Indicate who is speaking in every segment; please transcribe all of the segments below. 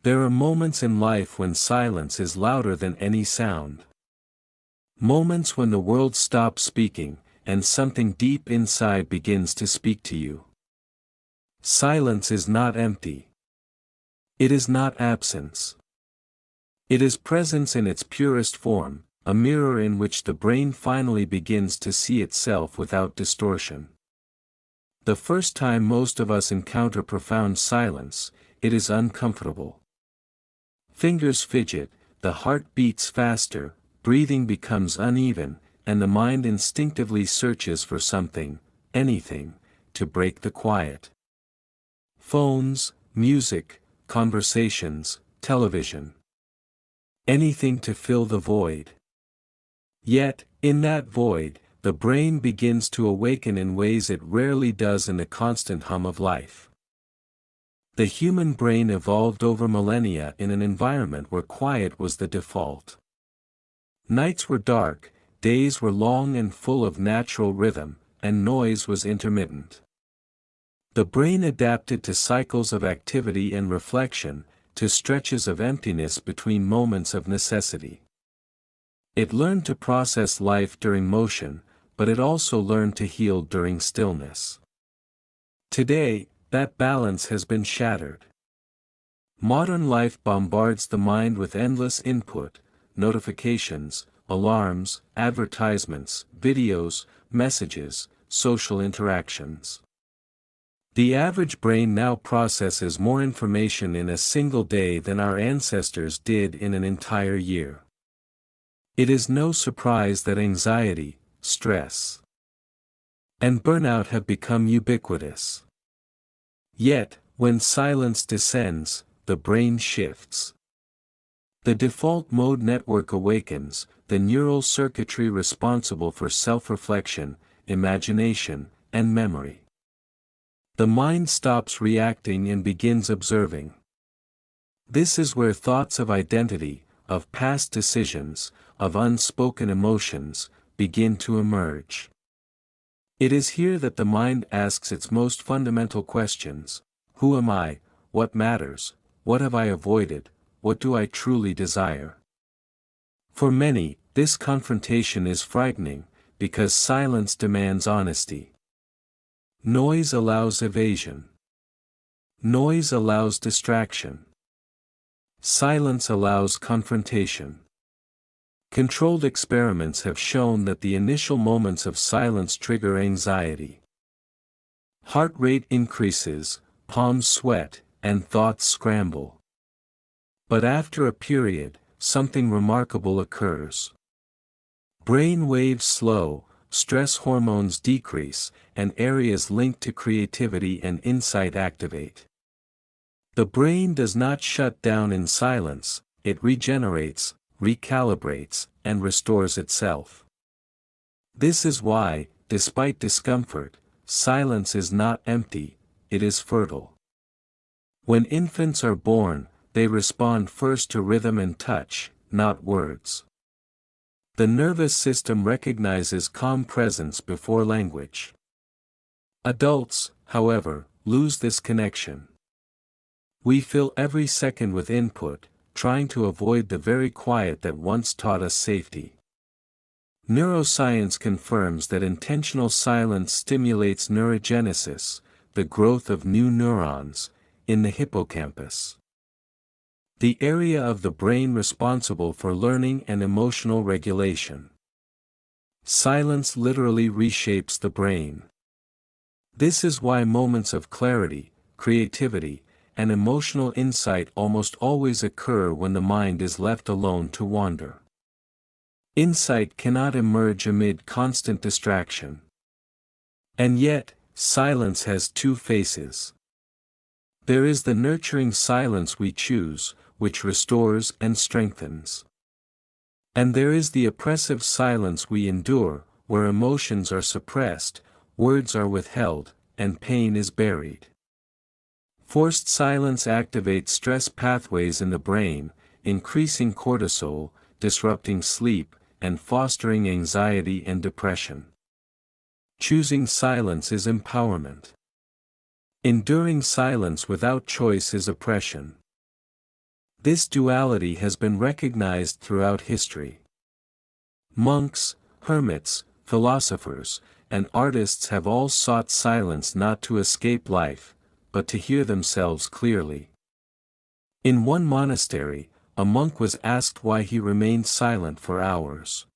Speaker 1: There are moments in life when silence is louder than any sound. Moments when the world stops speaking, and something deep inside begins to speak to you. Silence is not empty. It is not absence. It is presence in its purest form, a mirror in which the brain finally begins to see itself without distortion. The first time most of us encounter profound silence, it is uncomfortable. Fingers fidget, the heart beats faster, breathing becomes uneven, and the mind instinctively searches for something, anything, to break the quiet. Phones, music, conversations, television. Anything to fill the void. Yet, in that void, the brain begins to awaken in ways it rarely does in the constant hum of life. The human brain evolved over millennia in an environment where quiet was the default. Nights were dark, days were long and full of natural rhythm, and noise was intermittent. The brain adapted to cycles of activity and reflection, to stretches of emptiness between moments of necessity. It learned to process life during motion, but it also learned to heal during stillness. Today, that balance has been shattered. Modern life bombards the mind with endless input, notifications, alarms, advertisements, videos, messages, social interactions. The average brain now processes more information in a single day than our ancestors did in an entire year. It is no surprise that anxiety, stress, and burnout have become ubiquitous. Yet, when silence descends, the brain shifts. The default mode network awakens, the neural circuitry responsible for self-reflection, imagination, and memory. The mind stops reacting and begins observing. This is where thoughts of identity, of past decisions, of unspoken emotions, begin to emerge. It is here that the mind asks its most fundamental questions: who am I, what matters, what have I avoided, what do I truly desire? For many, this confrontation is frightening, because silence demands honesty. Noise allows evasion. Noise allows distraction. Silence allows confrontation. Controlled experiments have shown that the initial moments of silence trigger anxiety. Heart rate increases, palms sweat, and thoughts scramble. But after a period, something remarkable occurs. Brain waves slow, stress hormones decrease, and areas linked to creativity and insight activate. The brain does not shut down in silence, it regenerates, recalibrates, and restores itself. This is why, despite discomfort, silence is not empty, it is fertile. When infants are born, they respond first to rhythm and touch, not words. The nervous system recognizes calm presence before language. Adults, however, lose this connection. We fill every second with input, trying to avoid the very quiet that once taught us safety. Neuroscience confirms that intentional silence stimulates neurogenesis, the growth of new neurons, in the hippocampus, the area of the brain responsible for learning and emotional regulation. Silence literally reshapes the brain. This is why moments of clarity, creativity, and emotional insight almost always occur when the mind is left alone to wander. Insight cannot emerge amid constant distraction. And yet, silence has two faces. There is the nurturing silence we choose, which restores and strengthens. And there is the oppressive silence we endure, where emotions are suppressed, words are withheld, and pain is buried. Forced silence activates stress pathways in the brain, increasing cortisol, disrupting sleep, and fostering anxiety and depression. Choosing silence is empowerment. Enduring silence without choice is oppression. This duality has been recognized throughout history. Monks, hermits, philosophers, and artists have all sought silence not to escape life, but to hear themselves clearly. In one monastery, a monk was asked why he remained silent for hours.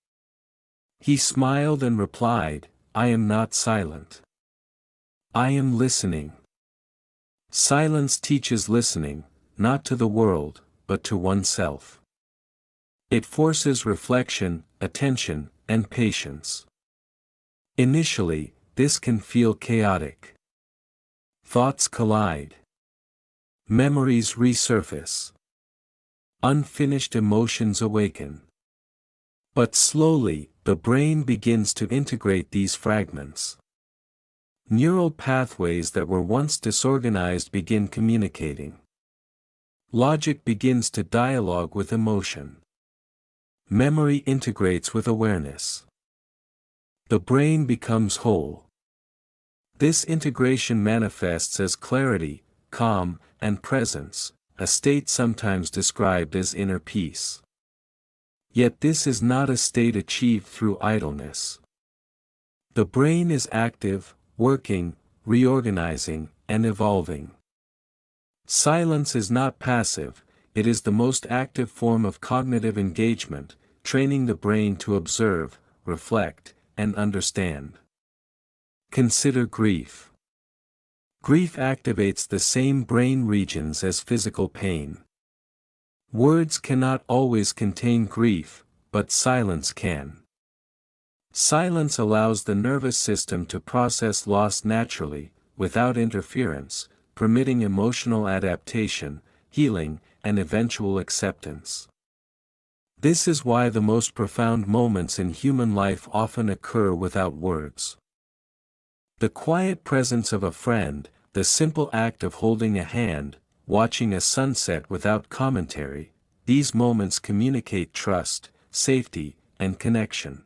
Speaker 1: He smiled and replied, "I am not silent. I am listening." Silence teaches listening, not to the world, but to oneself. It forces reflection, attention, and patience. Initially, this can feel chaotic. Thoughts collide. Memories resurface. Unfinished emotions awaken. But slowly, the brain begins to integrate these fragments. Neural pathways that were once disorganized begin communicating. Logic begins to dialogue with emotion. Memory integrates with awareness. The brain becomes whole. This integration manifests as clarity, calm, and presence, a state sometimes described as inner peace. Yet this is not a state achieved through idleness. The brain is active, working, reorganizing, and evolving. Silence is not passive, it is the most active form of cognitive engagement, training the brain to observe, reflect, and understand. Consider grief. Grief activates the same brain regions as physical pain. Words cannot always contain grief, but silence can. Silence allows the nervous system to process loss naturally, without interference, permitting emotional adaptation, healing, and eventual acceptance. This is why the most profound moments in human life often occur without words. The quiet presence of a friend, the simple act of holding a hand, watching a sunset without commentary, these moments communicate trust, safety, and connection.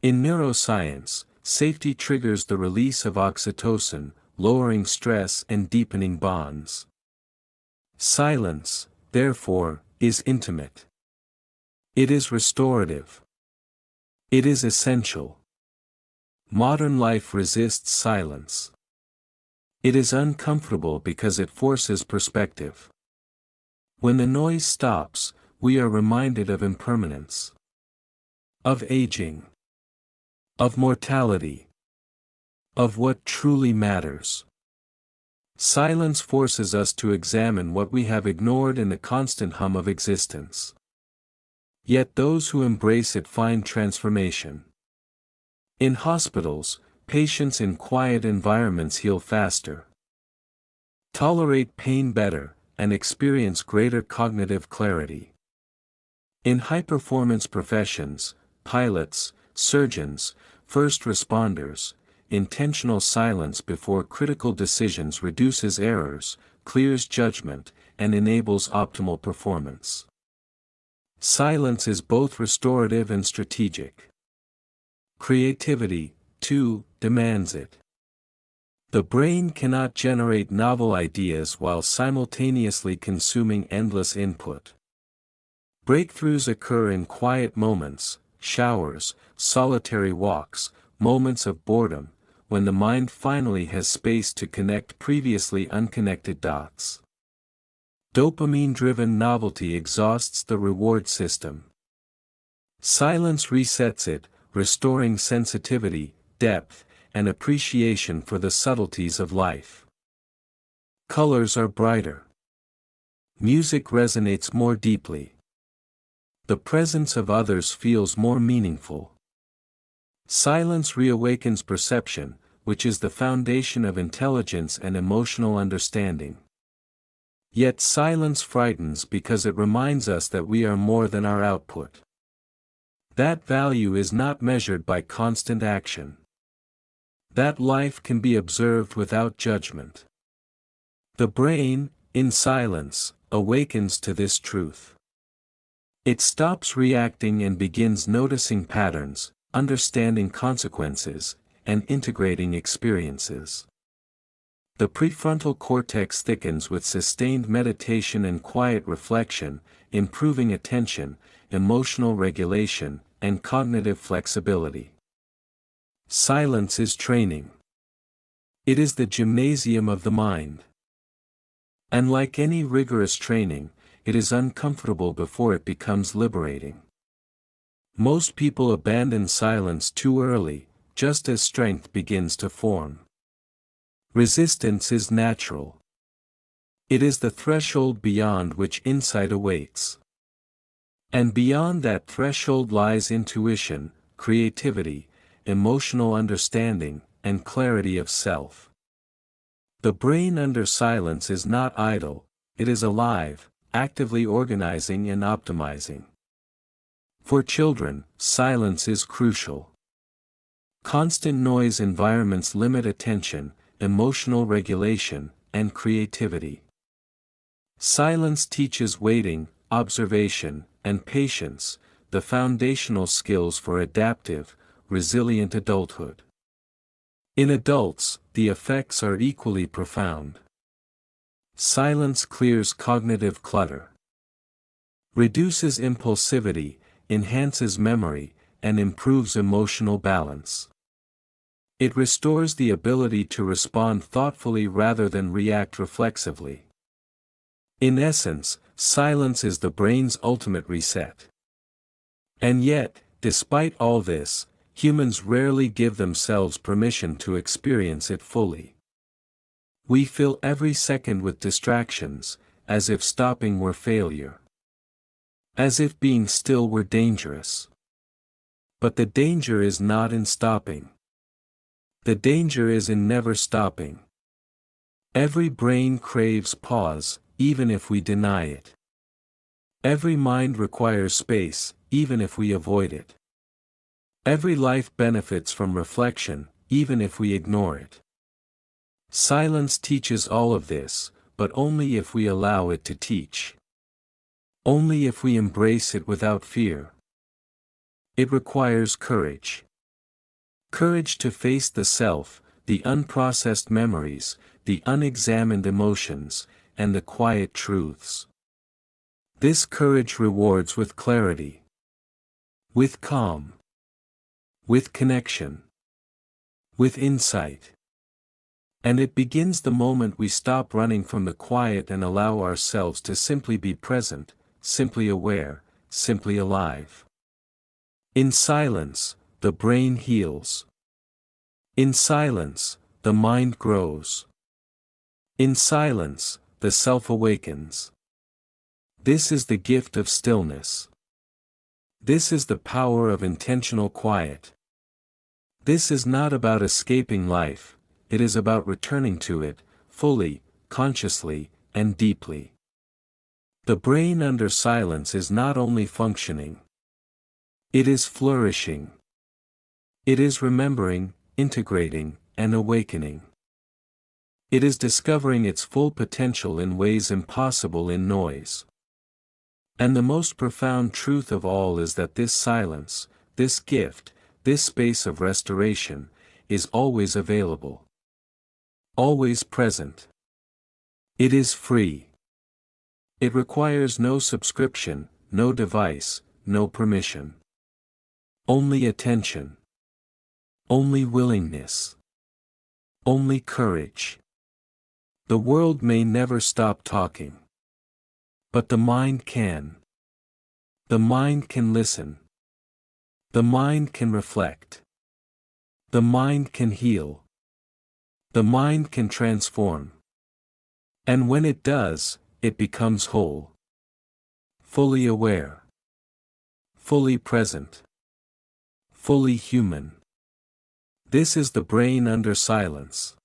Speaker 1: In neuroscience, safety triggers the release of oxytocin, lowering stress and deepening bonds. Silence, therefore, is intimate. It is restorative. It is essential. Modern life resists silence. It is uncomfortable because it forces perspective. When the noise stops, we are reminded of impermanence, of aging, of mortality, of what truly matters. Silence forces us to examine what we have ignored in the constant hum of existence. Yet those who embrace it find transformation. In hospitals, patients in quiet environments heal faster, tolerate pain better, and experience greater cognitive clarity. In high-performance professions, pilots, surgeons, first responders, intentional silence before critical decisions reduces errors, clears judgment, and enables optimal performance. Silence is both restorative and strategic. Creativity, too, demands it. The brain cannot generate novel ideas while simultaneously consuming endless input. Breakthroughs occur in quiet moments, showers, solitary walks, moments of boredom, when the mind finally has space to connect previously unconnected dots. Dopamine-driven novelty exhausts the reward system. Silence resets it, restoring sensitivity, depth, and appreciation for the subtleties of life. Colors are brighter. Music resonates more deeply. The presence of others feels more meaningful. Silence reawakens perception, which is the foundation of intelligence and emotional understanding. Yet silence frightens because it reminds us that we are more than our output. That value is not measured by constant action. That life can be observed without judgment. The brain, in silence, awakens to this truth. It stops reacting and begins noticing patterns, understanding consequences, and integrating experiences. The prefrontal cortex thickens with sustained meditation and quiet reflection, improving attention, emotional regulation, and cognitive flexibility. Silence is training. It is the gymnasium of the mind. And like any rigorous training, it is uncomfortable before it becomes liberating. Most people abandon silence too early, just as strength begins to form. Resistance is natural. It is the threshold beyond which insight awaits. And beyond that threshold lies intuition, creativity, emotional understanding, and clarity of self. The brain under silence is not idle, it is alive, actively organizing and optimizing. For children, silence is crucial. Constant noise environments limit attention, emotional regulation, and creativity. Silence teaches waiting, observation, and patience, the foundational skills for adaptive, resilient adulthood. In adults, the effects are equally profound. Silence clears cognitive clutter, reduces impulsivity, enhances memory, and improves emotional balance. It restores the ability to respond thoughtfully rather than react reflexively. In essence, silence is the brain's ultimate reset. And yet, despite all this, humans rarely give themselves permission to experience it fully. We fill every second with distractions, as if stopping were failure. As if being still were dangerous. But the danger is not in stopping. The danger is in never stopping. Every brain craves pause, even if we deny it. Every mind requires space, even if we avoid it. Every life benefits from reflection, even if we ignore it. Silence teaches all of this, but only if we allow it to teach. Only if we embrace it without fear. It requires courage. Courage to face the self, the unprocessed memories, the unexamined emotions, and the quiet truths. This courage rewards with clarity. With calm. With connection. With insight. And it begins the moment we stop running from the quiet and allow ourselves to simply be present, simply aware, simply alive. In silence, the brain heals. In silence, the mind grows. In silence, the self awakens. This is the gift of stillness. This is the power of intentional quiet. This is not about escaping life, it is about returning to it, fully, consciously, and deeply. The brain under silence is not only functioning. It is flourishing. It is remembering, integrating, and awakening. It is discovering its full potential in ways impossible in noise. And the most profound truth of all is that this silence, this gift, this space of restoration, is always available. Always present. It is free. It requires no subscription, no device, no permission. Only attention. Only willingness. Only courage. The world may never stop talking. But the mind can. The mind can listen. The mind can reflect. The mind can heal. The mind can transform. And when it does, it becomes whole. Fully aware. Fully present. Fully human. This is the brain under silence.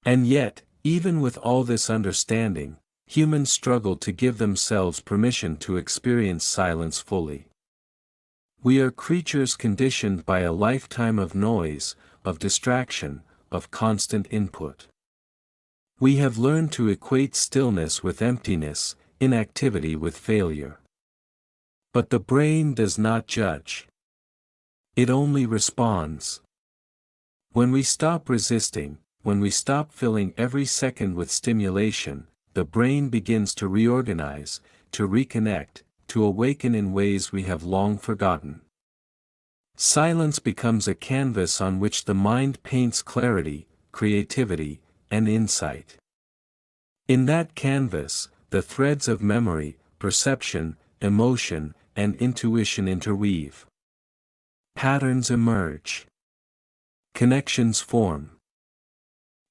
Speaker 1: And yet, even with all this understanding, humans struggle to give themselves permission to experience silence fully. We are creatures conditioned by a lifetime of noise, of distraction, of constant input. We have learned to equate stillness with emptiness, inactivity with failure. But the brain does not judge. It only responds. When we stop resisting, when we stop filling every second with stimulation, the brain begins to reorganize, to reconnect, to awaken in ways we have long forgotten. Silence becomes a canvas on which the mind paints clarity, creativity, and insight. In that canvas, the threads of memory, perception, emotion, and intuition interweave. Patterns emerge. Connections form.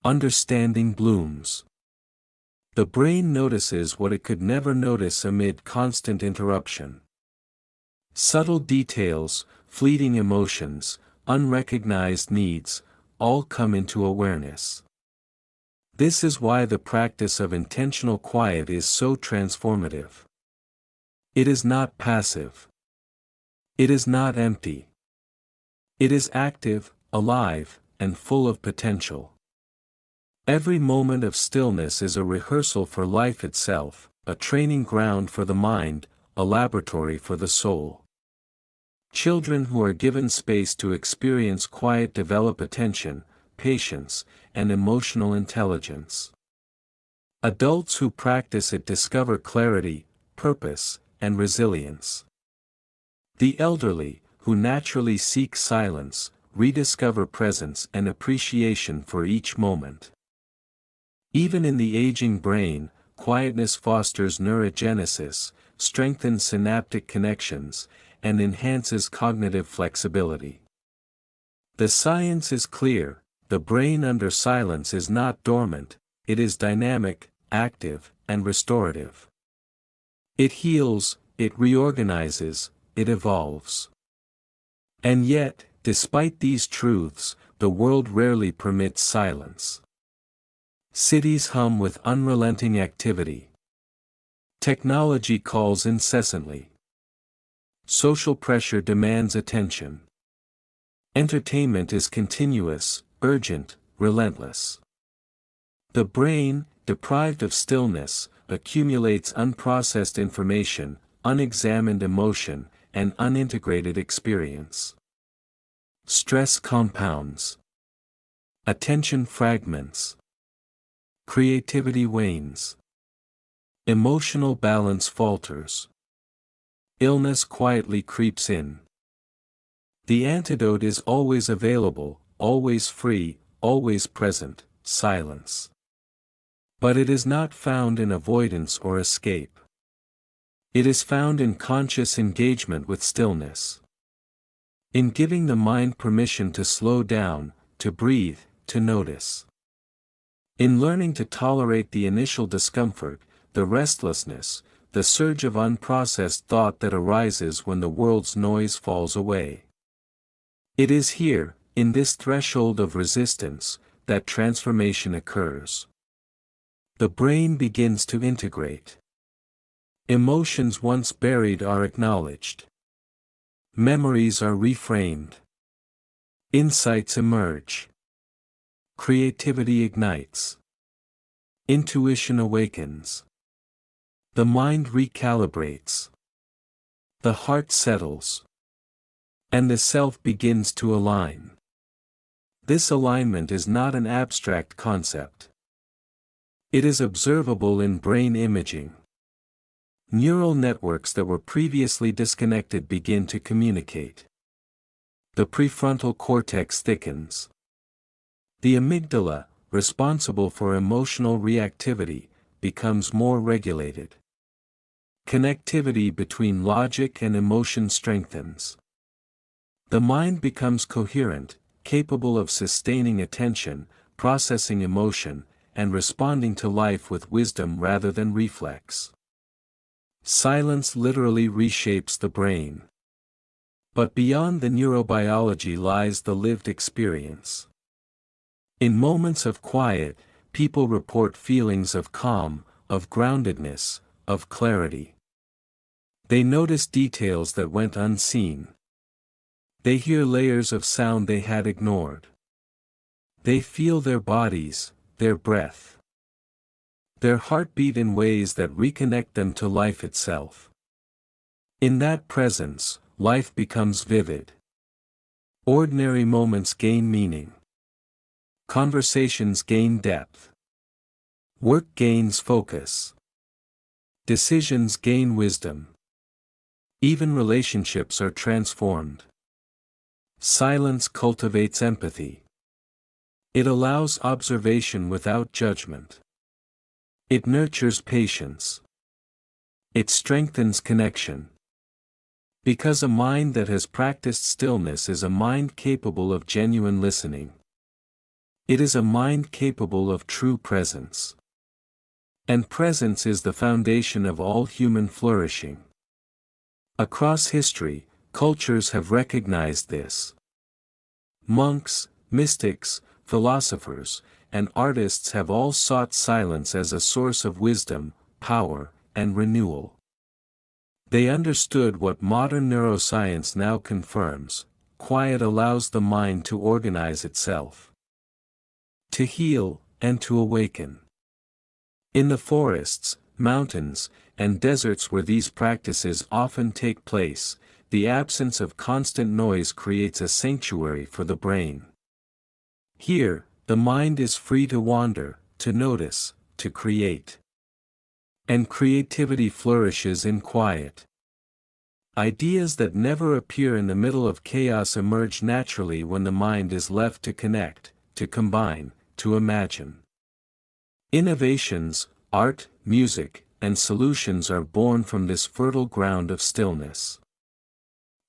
Speaker 1: Understanding blooms. The brain notices what it could never notice amid constant interruption. Subtle details, fleeting emotions, unrecognized needs, all come into awareness. This is why the practice of intentional quiet is so transformative. It is not passive. It is not empty. It is active, alive, and full of potential. Every moment of stillness is a rehearsal for life itself, a training ground for the mind, a laboratory for the soul. Children who are given space to experience quiet develop attention, patience, and emotional intelligence. Adults who practice it discover clarity, purpose, and resilience. The elderly, who naturally seek silence, rediscover presence and appreciation for each moment. Even in the aging brain, quietness fosters neurogenesis, strengthens synaptic connections, and enhances cognitive flexibility. The science is clear: the brain under silence is not dormant, it is dynamic, active, and restorative. It heals, it reorganizes, it evolves. And yet, despite these truths, the world rarely permits silence. Cities hum with unrelenting activity. Technology calls incessantly. Social pressure demands attention. Entertainment is continuous, urgent, relentless. The brain, deprived of stillness, accumulates unprocessed information, unexamined emotion, and unintegrated experience. Stress compounds. Attention fragments. Creativity wanes. Emotional balance falters. Illness quietly creeps in. The antidote is always available, always free, always present: silence. But it is not found in avoidance or escape. It is found in conscious engagement with stillness. In giving the mind permission to slow down, to breathe, to notice. In learning to tolerate the initial discomfort, the restlessness, the surge of unprocessed thought that arises when the world's noise falls away. It is here, in this threshold of resistance, that transformation occurs. The brain begins to integrate. Emotions once buried are acknowledged. Memories are reframed. Insights emerge. Creativity ignites. Intuition awakens. The mind recalibrates. The heart settles. And the self begins to align. This alignment is not an abstract concept. It is observable in brain imaging. Neural networks that were previously disconnected begin to communicate. The prefrontal cortex thickens. The amygdala, responsible for emotional reactivity, becomes more regulated. Connectivity between logic and emotion strengthens. The mind becomes coherent, capable of sustaining attention, processing emotion, and responding to life with wisdom rather than reflex. Silence literally reshapes the brain. But beyond the neurobiology lies the lived experience. In moments of quiet, people report feelings of calm, of groundedness, of clarity. They notice details that went unseen. They hear layers of sound they had ignored. They feel their bodies, their breath. Their heartbeat in ways that reconnect them to life itself. In that presence, life becomes vivid. Ordinary moments gain meaning. Conversations gain depth. Work gains focus. Decisions gain wisdom. Even relationships are transformed. Silence cultivates empathy. It allows observation without judgment. It nurtures patience. It strengthens connection. Because a mind that has practiced stillness is a mind capable of genuine listening. It is a mind capable of true presence. And presence is the foundation of all human flourishing. Across history, cultures have recognized this. Monks, mystics, philosophers, and artists have all sought silence as a source of wisdom, power, and renewal. They understood what modern neuroscience now confirms: quiet allows the mind to organize itself, to heal, and to awaken. In the forests, mountains, and deserts where these practices often take place, the absence of constant noise creates a sanctuary for the brain. Here, the mind is free to wander, to notice, to create. And creativity flourishes in quiet. Ideas that never appear in the middle of chaos emerge naturally when the mind is left to connect, to combine, to imagine. Innovations, art, music, and solutions are born from this fertile ground of stillness.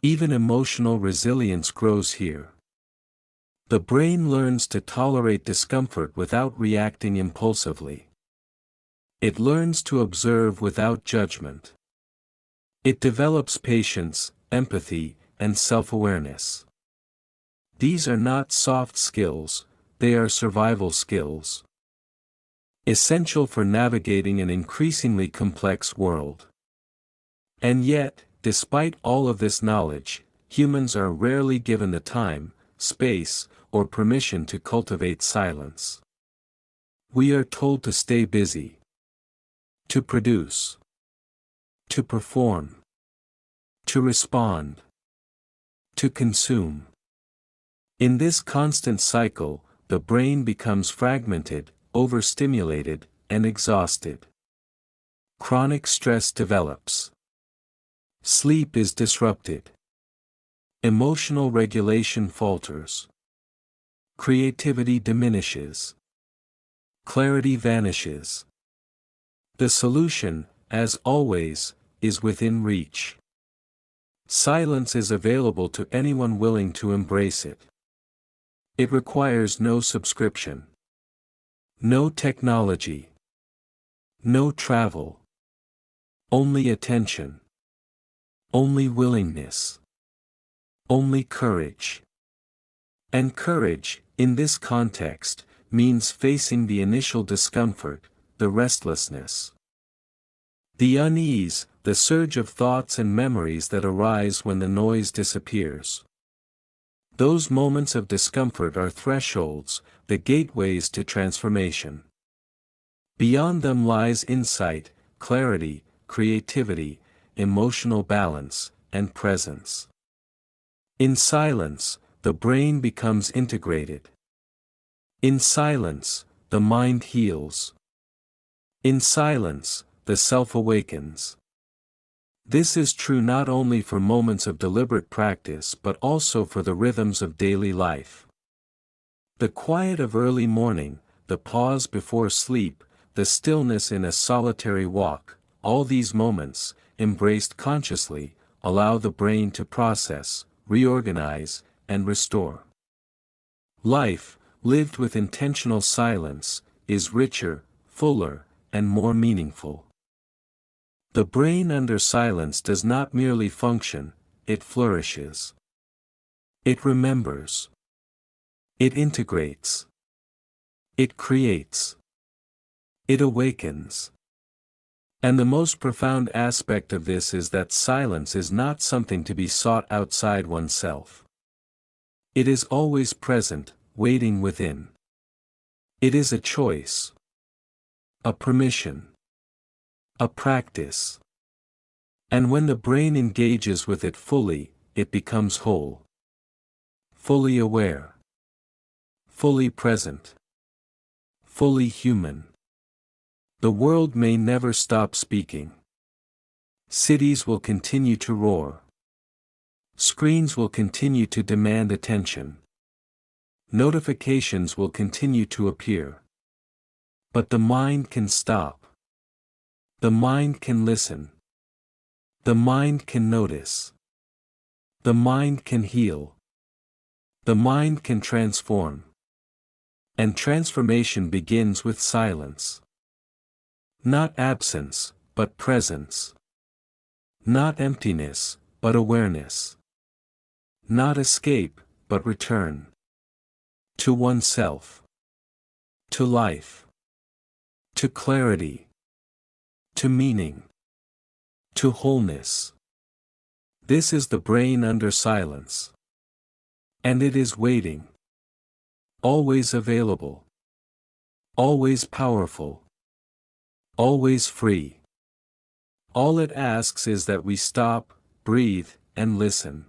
Speaker 1: Even emotional resilience grows here. The brain learns to tolerate discomfort without reacting impulsively. It learns to observe without judgment. It develops patience, empathy, and self-awareness. These are not soft skills, they are survival skills, essential for navigating an increasingly complex world. And yet, despite all of this knowledge, humans are rarely given the time, space, or permission to cultivate silence. We are told to stay busy, to produce, to perform, to respond, to consume. In this constant cycle, the brain becomes fragmented, overstimulated, and exhausted. Chronic stress develops. Sleep is disrupted. Emotional regulation falters. Creativity diminishes. Clarity vanishes. The solution, as always, is within reach. Silence is available to anyone willing to embrace it. It requires no subscription, no technology, no travel, only attention, only willingness, only courage. And courage, in this context, means facing the initial discomfort, the restlessness, the unease, the surge of thoughts and memories that arise when the noise disappears. Those moments of discomfort are thresholds, the gateways to transformation. Beyond them lies insight, clarity, creativity, emotional balance, and presence. In silence, the brain becomes integrated. In silence, the mind heals. In silence, the self awakens. This is true not only for moments of deliberate practice but also for the rhythms of daily life. The quiet of early morning, the pause before sleep, the stillness in a solitary walk, all these moments, embraced consciously, allow the brain to process, reorganize, and restore. Life, lived with intentional silence, is richer, fuller, and more meaningful. The brain under silence does not merely function, it flourishes. It remembers. It integrates. It creates. It awakens. And the most profound aspect of this is that silence is not something to be sought outside oneself. It is always present, waiting within. It is a choice, a permission, a practice. And when the brain engages with it fully, it becomes whole. Fully aware. fully present, fully human. The world may never stop speaking. Cities will continue to roar. Screens will continue to demand attention. Notifications will continue to appear. But the mind can stop. The mind can listen. The mind can notice. The mind can heal. The mind can transform. And transformation begins with silence. Not absence, but presence. Not emptiness, but awareness. Not escape, but return. To oneself. To life. To clarity. To meaning. To wholeness. This is the brain under silence. And it is waiting. Always available. Always powerful. Always free. All it asks is that we stop, breathe, and listen.